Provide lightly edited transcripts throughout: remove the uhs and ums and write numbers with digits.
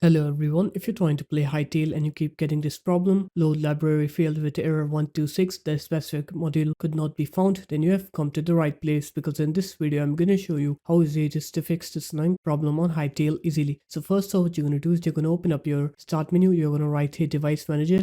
Hello everyone, if you're trying to play Hytale and you keep getting this problem, load library failed with error 126, the specific module could not be found, then you have come to the right place because in this video I'm going to show you how easy it is to fix this annoying problem on Hytale easily. So first off, what you're going to do is you're going to open up your start menu, you're going to write here device manager,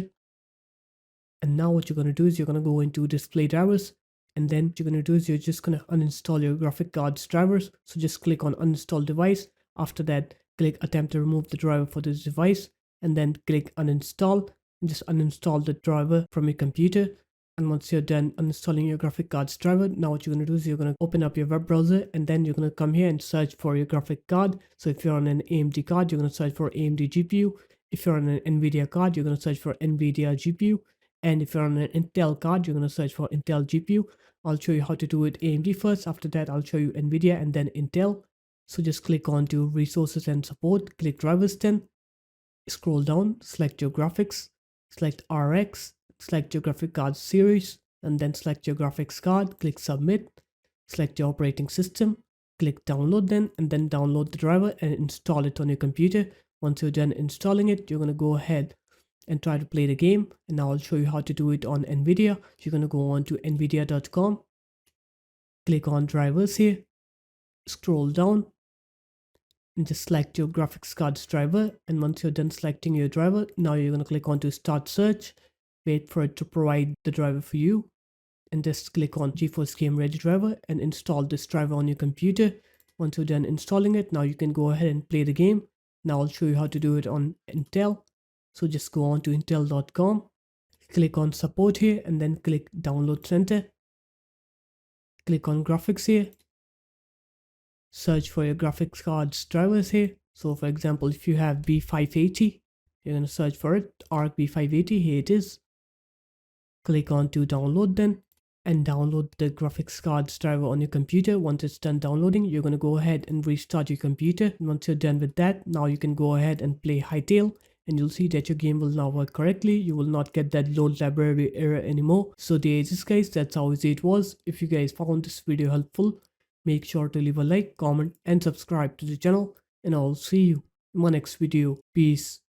and now what you're going to do is you're going to go into display drivers, and then what you're going to do is you're just going to uninstall your graphic cards drivers. So just click on uninstall device. After that, click attempt to remove the driver for this device, and then click uninstall and just uninstall the driver from your computer. And once you're done uninstalling your graphic cards driver, now what you're going to do is you're going to open up your web browser, and then you're going to come here and search for your graphic card. So if you're on an AMD card, you're going to search for AMD GPU. If you're on an NVIDIA card, you're going to search for NVIDIA GPU. And if you're on an Intel card, you're going to search for Intel GPU. I'll show you how to do it AMD first. After that, I'll show you NVIDIA and then Intel. So just click on to resources and support, click drivers 10, scroll down, select your graphics, select RX, select your graphic card series, and then select your graphics card, click submit, select your operating system, click download then, and then download the driver and install it on your computer. Once you're done installing it, you're going to go ahead and try to play the game. And now I'll show you how to do it on NVIDIA. You're going to go on to nvidia.com, click on drivers here, scroll down, and just select your graphics cards driver. And once you're done selecting your driver, now you're going to click on to start search, wait for it to provide the driver for you, and just click on GeForce Game Ready driver and install this driver on your computer. Once you're done installing it, now you can go ahead and play the game. Now I'll show you how to do it on Intel. So just go on to intel.com, click on support here, and then click download center, click on graphics here, search for your graphics cards drivers here. So for example, if you have B580, you're going to search for it, ARC B580, here it is. Click on to download then, and download the graphics cards driver on your computer. Once it's done downloading, you're going to go ahead and restart your computer. And once you're done with that, now you can go ahead and play Hytale, and you'll see that your game will now work correctly. You will not get that load library error anymore. So there it is guys, that's how easy it was. If you guys found this video helpful, make sure to leave a like, comment and subscribe to the channel, and I'll see you in my next video. Peace.